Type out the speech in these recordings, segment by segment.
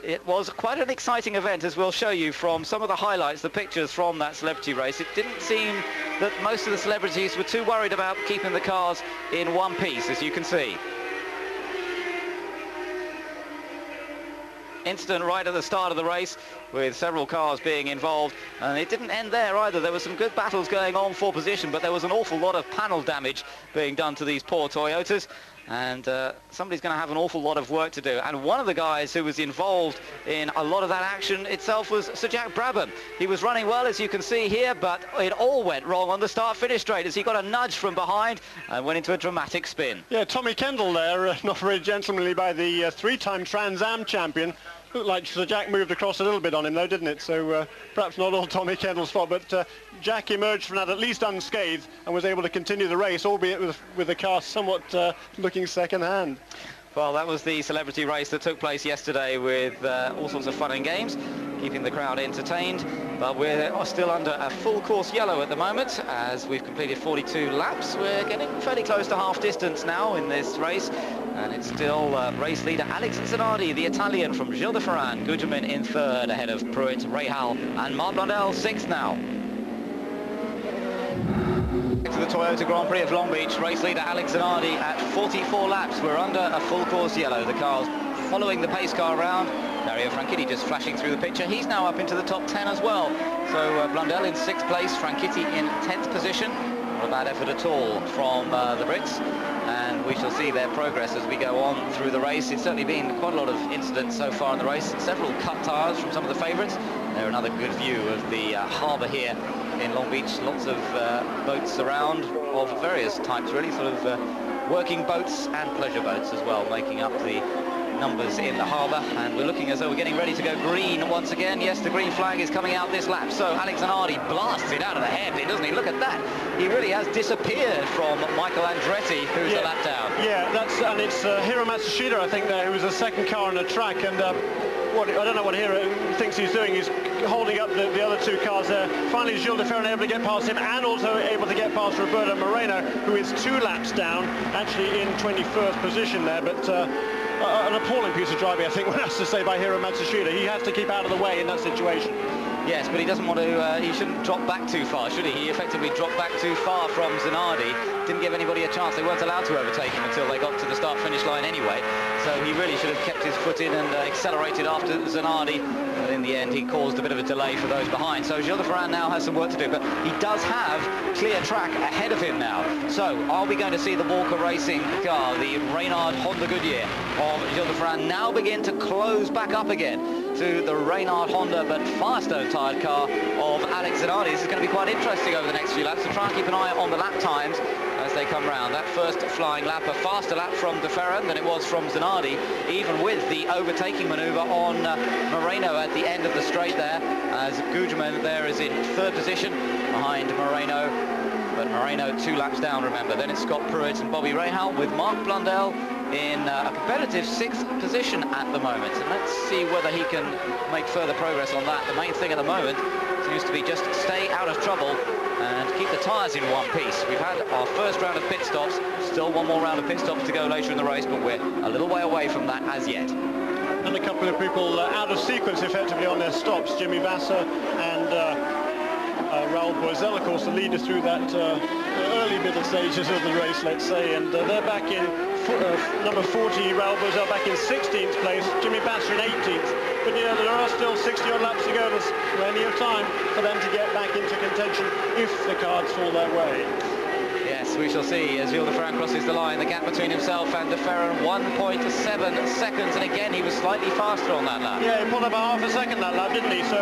it was quite an exciting event, as we'll show you from some of the highlights, the pictures from that celebrity race. It didn't seem that most of the celebrities were too worried about keeping the cars in one piece, as you can see. Incident right at the start of the race with several cars being involved, and it didn't end there either. There were some good battles going on for position, but there was an awful lot of panel damage being done to these poor Toyotas, and somebody's going to have an awful lot of work to do. And one of the guys who was involved in a lot of that action itself was Sir Jack Brabham. He was running well, as you can see here, but it all went wrong on the start-finish straight as he got a nudge from behind and went into a dramatic spin. Yeah, Tommy Kendall there, not very gentlemanly by the three-time Trans Am champion. Looked like Sir Jack moved across a little bit on him though, didn't it? So perhaps not all Tommy Kendall's fault, but Jack emerged from that at least unscathed and was able to continue the race, albeit with the car somewhat looking second-hand. Well, that was the celebrity race that took place yesterday with all sorts of fun and games, keeping the crowd entertained. But we're still under a full course yellow at the moment, as we've completed 42 laps. We're getting fairly close to half distance now in this race, and it's still race leader Alex Zanardi, the Italian from Gilles de Ferran. Gugelmin in third, ahead of Pruitt, Rahal, and Marc Blondel sixth now. To the Toyota Grand Prix of Long Beach, race leader Alex Zanardi at 44 laps. We're under a full course yellow. The car's following the pace car round. Dario Franchitti just flashing through the picture. He's now up into the top 10 as well. So Blondel in 6th place, Franchitti in 10th position. Not a bad effort at all from the Brits. And we shall see their progress as we go on through the race. It's certainly been quite a lot of incidents so far in the race. Several cut tyres from some of the favourites. There another good view of the harbour here in Long Beach. Lots of boats around of various types, really, sort of working boats and pleasure boats as well, making up the numbers in the harbour. And we're looking as though we're getting ready to go green once again. Yes, the green flag is coming out this lap. So Alex Zanardi blasts it out of the hairpin, doesn't he? Look at that. He really has disappeared from Michael Andretti, who's a lap down. Yeah, and it's Hiro Matsushita, I think, there, who was the second car on the track. And I don't know what Hiro thinks he's doing. He's holding up the other two cars there. Finally, Gilles de Ferran able to get past him, and also able to get past Roberto Moreno, who is 2 laps down, actually in 21st position there. But an appalling piece of driving, I think, one has to say, by Hiro Matsushita. He has to keep out of the way in that situation. Yes, but he doesn't want to, he shouldn't drop back too far, should he? He effectively dropped back too far from Zanardi. Didn't give anybody a chance. They weren't allowed to overtake him until they got to the start-finish line anyway. So he really should have kept his foot in and accelerated after Zanardi. But in the end, he caused a bit of a delay for those behind. So Gilles de Ferran now has some work to do, but he does have clear track ahead of him now. So are we going to see the Walker Racing car, the Reynard Honda Goodyear of Gilles de Ferran, now begin to close back up again to the Reynard Honda but Firestone-tired car of Alex Zanardi? This is going to be quite interesting over the next few laps, so try and keep an eye on the lap times as they come round. That first flying lap, a faster lap from de Ferran than it was from Zanardi, even with the overtaking manoeuvre on Moreno at the end of the straight there, as Gugelmin there is in 3rd position behind Moreno. But Moreno 2 laps down, remember. Then it's Scott Pruitt and Bobby Rahal, with Marc Blondel in a competitive 6th position at the moment. And let's see whether he can make further progress on that. The main thing at the moment seems to be just stay out of trouble and keep the tyres in one piece. We've had our first round of pit stops, still one more round of pit stops to go later in the race, but we're a little way away from that as yet. And a couple of people out of sequence effectively on their stops. Jimmy Vasser and Raoul Boisel, of course, the leader through that early middle stages of the race, let's say, and they're back in number 40, Raoul Boisel back in 16th place, Jimmy Vasser in 18th. But you know, there are still 60-odd laps to go. There's plenty of time for them to get back into contention if the cards fall their way. Yes, we shall see as Gilles de Ferran crosses the line. The gap between himself and de Ferran, 1.7 seconds, and again he was slightly faster on that lap. Yeah, he pulled up a half a second that lap, didn't he? So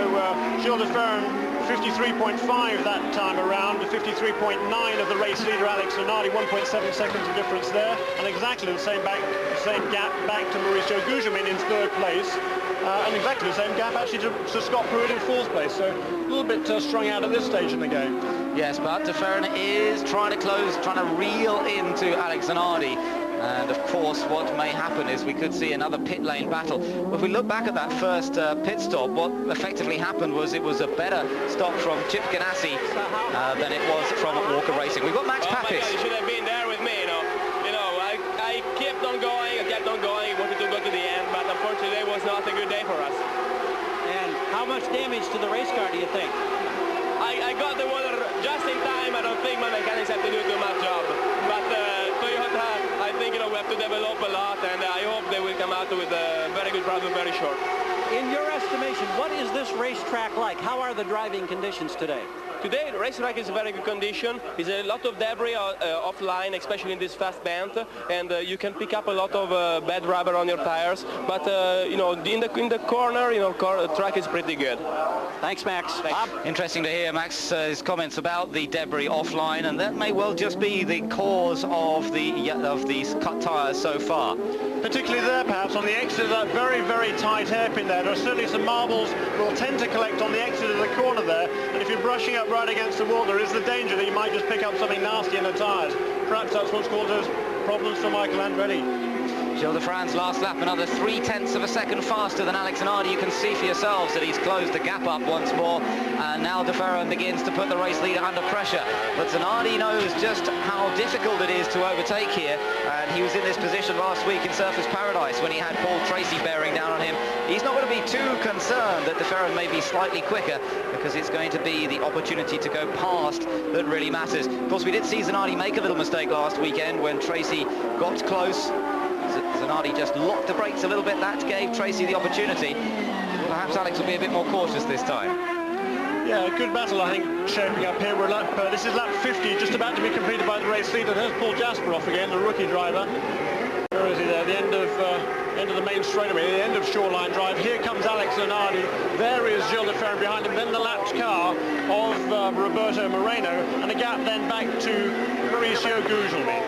Gilles de Ferran 53.5 that time around, 53.9 of the race leader Alex Zanardi, 1.7 seconds of difference there, and exactly the same gap back to Mauricio Gugelmin in 3rd place. And exactly the same gap actually to Scott Pruitt in 4th place, so a little bit strung out at this stage in the game. Yes, but de Ferran is trying to close, trying to reel into Alex Zanardi. And of course what may happen is we could see another pit lane battle. If we look back at that first pit stop, what effectively happened was it was a better stop from Chip Ganassi than it was from Walker Racing. We've got Max Papis. You should have been there with me, I kept on going, I wanted to go to the end, but unfortunately it was not a good day for us. And how much damage to the race car do you think? I got the water just in time. I don't think my mechanics have to do too much job. But Toyota, I think we have to develop a lot, and I hope they will come out with a very good product very short. In your estimation, what is this racetrack like? How are the driving conditions today? Today, the racetrack is in very good condition. There's a lot of debris offline, especially in this fast bend, and you can pick up a lot of bad rubber on your tires. But you know, in the corner, you know, track is pretty good. Thanks, Max. Bob? Interesting to hear Max's comments about the debris offline, and that may well just be the cause of these cut tires so far. Particularly there, perhaps, on the exit of that very, very tight hairpin there. There are certainly some marbles will tend to collect on the exit of the corner there, and if you're brushing up right against the wall, there is the danger that you might just pick up something nasty in the tyres. Perhaps that's what's caused those problems for Michael Andretti. Gilles de Fran's last lap, another 0.3 of a second faster than Alex Zanardi. You can see for yourselves that he's closed the gap up once more, and now de Ferran begins to put the race leader under pressure. But Zanardi knows just how difficult it is to overtake here, and he was in this position last week in Surfers Paradise when he had Paul Tracy bearing down on him. He's not going to be too concerned that de Ferran may be slightly quicker, because it's going to be the opportunity to go past that really matters. Of course, we did see Zanardi make a little mistake last weekend when Tracy got close. Zanardi just locked the brakes a little bit. That gave Tracy the opportunity. Perhaps Alex will be a bit more cautious this time. Yeah, a good battle, I think, shaping up here. We're this is lap 50, just about to be completed by the race leader. There's Paul Jasperoff again, the rookie driver. Where is he there? The end of the main straightaway, the end of Shoreline Drive. Here comes Alex Zanardi. There is Gilles de Ferran behind him. Then the lapped car of Roberto Moreno, and a gap then back to Mauricio Gugelmin.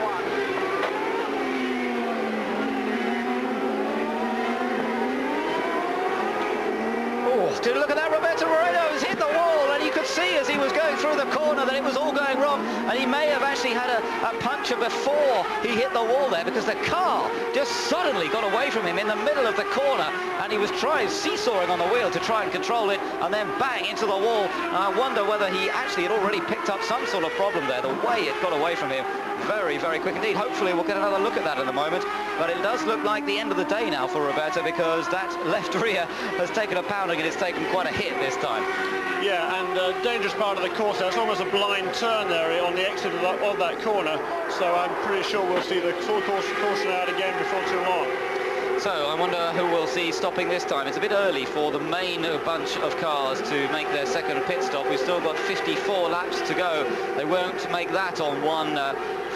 To look at that, Roberto Moreno has hit the wall, and you could see as he was going through the corner that it was all going wrong, and he may have actually had a puncture before he hit the wall there, because the car just suddenly got away from him in the middle of the corner, and he was seesawing on the wheel to try and control it, and then bang into the wall. And I wonder whether he actually had already picked up some sort of problem there, the way it got away from him. Very, very quick indeed. Hopefully we'll get another look at that in a moment, but it does look like the end of the day now for Roberto, because that left rear has taken a pounding, and it's taken quite a hit this time. Yeah, and dangerous part of the course there. It's almost a blind turn there on the exit of that corner, so I'm pretty sure we'll see the full caution out again before too long. So I wonder who we'll see stopping this time. It's a bit early for the main bunch of cars to make their second pit stop. We've still got 54 laps to go. They won't make that on one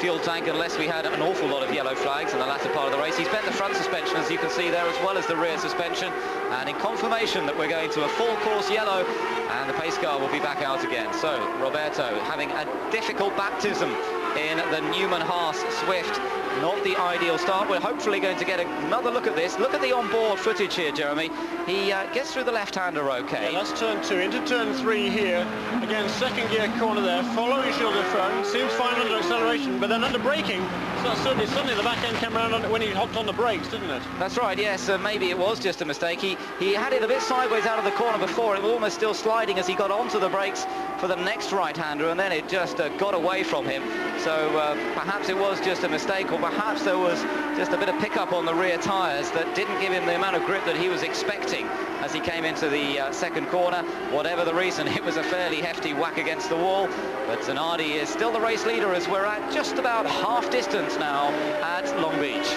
fuel tank unless we had an awful lot of yellow flags in the latter part of the race. He's bent the front suspension, as you can see there, as well as the rear suspension, and in confirmation that we're going to a full course yellow, and the pace car will be back out again. So Roberto having a difficult baptism in the Newman-Haas Swift. Not the ideal start. We're hopefully going to get another look at this. Look at the onboard footage here, Jeremy. He gets through the left-hander okay. Yeah, that's turn 2. Into turn 3 here. Again, second gear corner there. Following Gilles de Ferran. Seems fine under acceleration, but then under braking. So suddenly the back end came around when he hopped on the brakes, didn't it? That's right, yes. Maybe it was just a mistake. He had it a bit sideways out of the corner before. It was almost still sliding as he got onto the brakes for the next right-hander, and then it just got away from him. So perhaps it was just a mistake, or perhaps there was just a bit of pickup on the rear tyres that didn't give him the amount of grip that he was expecting as he came into the second corner. Whatever the reason, it was a fairly hefty whack against the wall. But Zanardi is still the race leader, as we're at just about half distance now at Long Beach.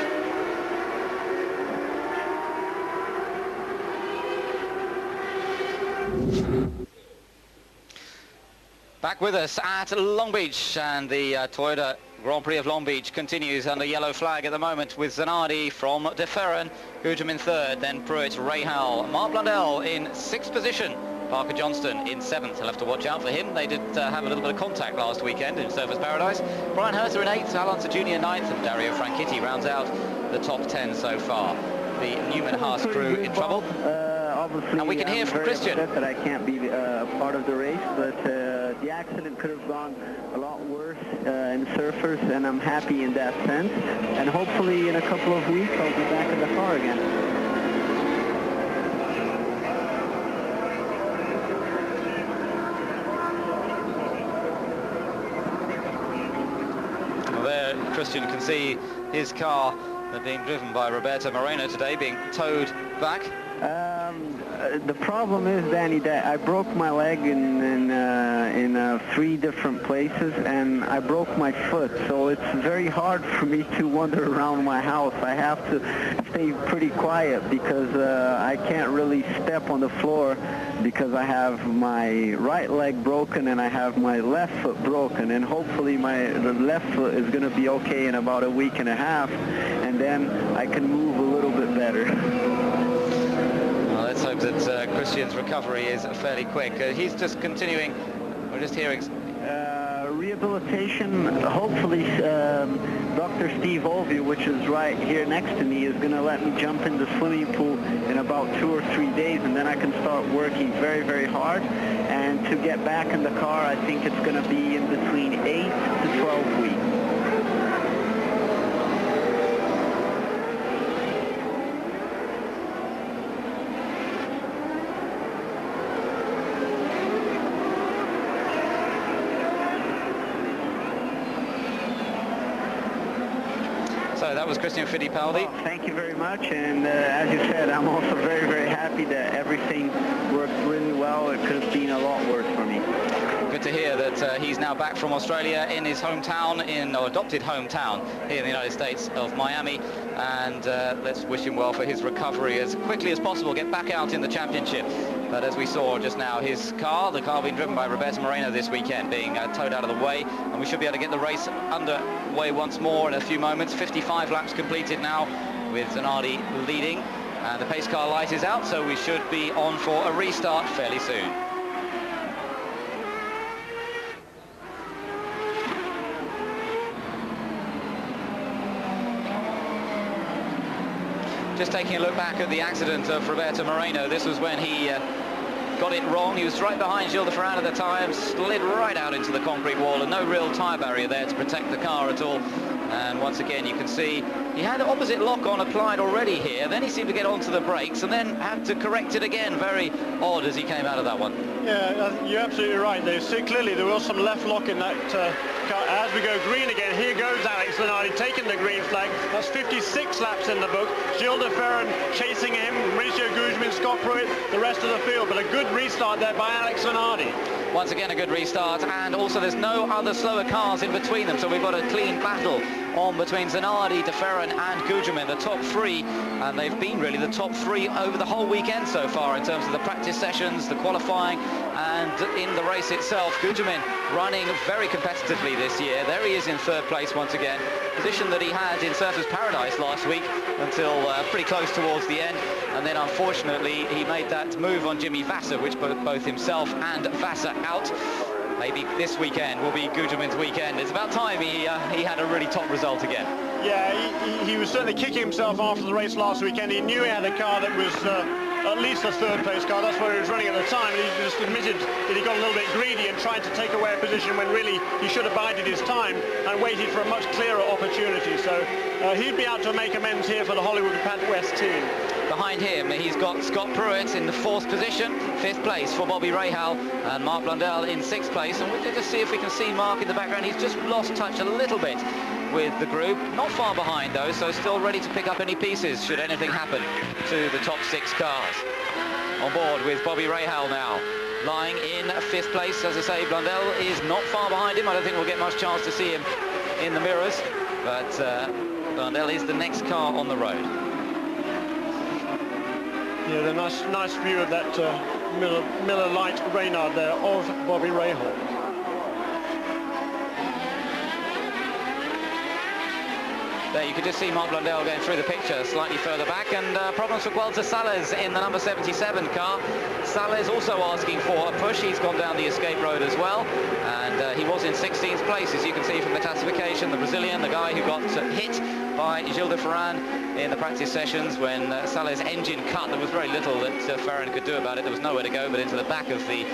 Back with us at Long Beach, and the Toyota Grand Prix of Long Beach continues under yellow flag at the moment, with Zanardi from de Ferran, Gugelmin third, then Pruitt, Rahal, Mark Blundell in 6th position, Parker Johnston in 7th. He'll have to watch out for him. They did have a little bit of contact last weekend in Surfers Paradise. Brian Herter in 8th, Alonso Jr. in 9th, and Dario Franchitti rounds out the top 10 so far. The Newman-Haas crew in trouble. Obviously, and we can hear from Christian. That I can't be part of the race, but the accident could have gone a lot worse in Surfers, and I'm happy in that sense. And hopefully in a couple of weeks I'll be back in the car again. Well, there Christian can see his car being driven by Roberto Moreno today, being towed back. The problem is, Danny, that I broke my leg in 3 different places, and I broke my foot, so it's very hard for me to wander around my house. I have to stay pretty quiet because I can't really step on the floor because I have my right leg broken and I have my left foot broken, and hopefully the left foot is going to be okay in about a week and a half, and then I can move a little bit better. Well, let's hope that Christian's recovery is fairly quick. He's just continuing. We're just hearing rehabilitation. Hopefully Dr. Steve Olvey, which is right here next to me, is going to let me jump in the swimming pool in about 2 or 3 days, and then I can start working very, very hard. And to get back in the car, I think it's going to be in between 8 to 12 weeks. So that was Christian Fittipaldi. Well, thank you very much, and as you said, I'm also very, very happy that everything worked really well. It could have been a lot worse for me. Good to hear that he's now back from Australia in his hometown, or adopted hometown here in the United States of Miami, and let's wish him well for his recovery as quickly as possible, get back out in the championship. But as we saw just now, his car, the car being driven by Roberto Moreno this weekend, being towed out of the way, and we should be able to get the race underway once more in a few moments. 55 laps completed now, with Zanardi leading, and the pace car light is out, so we should be on for a restart fairly soon. Just taking a look back at the accident of Roberto Moreno, this was when he got it wrong. He was right behind Gilles de Ferran at the time, slid right out into the concrete wall, and no real tyre barrier there to protect the car at all. And once again, you can see he had the opposite lock-on applied already here. Then he seemed to get onto the brakes and then had to correct it again. Very odd as he came out of that one. Yeah, you're absolutely right. They see clearly there was some left lock in that car. As we go green again, here goes Alex Zanardi taking the green flag. That's 56 laps in the book. Gilles de Ferran chasing him, Mauricio Guzman, Scott Pruitt, the rest of the field. But a good restart there by Alex Zanardi. Once again, a good restart, and also there's no other slower cars in between them, so we've got a clean battle on between Zanardi, de Ferran and Gugelmin, the top 3, and they've been really the top 3 over the whole weekend so far in terms of the practice sessions, the qualifying, and in the race itself. Gugelmin running very competitively this year. There he is in 3rd place once again, position that he had in Surfers Paradise last week until pretty close towards the end, and then unfortunately he made that move on Jimmy Vasser, which put both himself and Vasser out. Maybe this weekend will be Gugelmin's weekend. It's about time he had a really top result again. Yeah, he was certainly kicking himself after the race last weekend. He knew he had a car that was at least a 3rd place car. That's where he was running at the time, and he just admitted that he got a little bit greedy and tried to take away a position when really he should have bided his time and waited for a much clearer opportunity. So he'd be out to make amends here for the Hollywood Pat West team. Behind him, he's got Scott Pruitt in the 4th position, 5th place for Bobby Rahal, and Mark Blundell in 6th place. And we'll just see if we can see Mark in the background. He's just lost touch a little bit with the group. Not far behind, though, so still ready to pick up any pieces should anything happen to the top 6 cars. On board with Bobby Rahal now, lying in 5th place. As I say, Blundell is not far behind him. I don't think we'll get much chance to see him in the mirrors, but Blundell is the next car on the road. Yeah, the nice view of that Miller Lite Reynard there of Bobby Rahal. There you could just see Mark Blundell going through the picture slightly further back, and problems for Guelta Sales in the number 77 car. Sales also asking for a push. He's gone down the escape road as well, and he was in 16th place, as you can see from the classification. The Brazilian, the guy who got hit by Gilles de Ferran in the practice sessions when Sales' engine cut. There was very little that Ferran could do about it. There was nowhere to go but into the back of the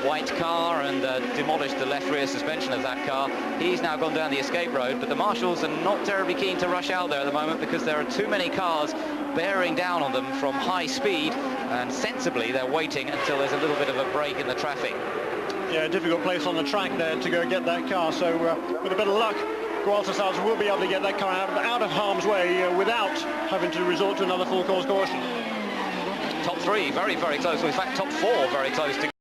white car and demolished the left rear suspension of that car. He's now gone down the escape road, but the marshals are not terribly keen to rush out there at the moment because there are too many cars bearing down on them from high speed, and sensibly they're waiting until there's a little bit of a break in the traffic. Yeah, a difficult place on the track there to go get that car, so with a bit of luck, Guelta Sales will be able to get that car out of harm's way without having to resort to another full course caution. Top 3, very, very close. In fact, top 4 very close to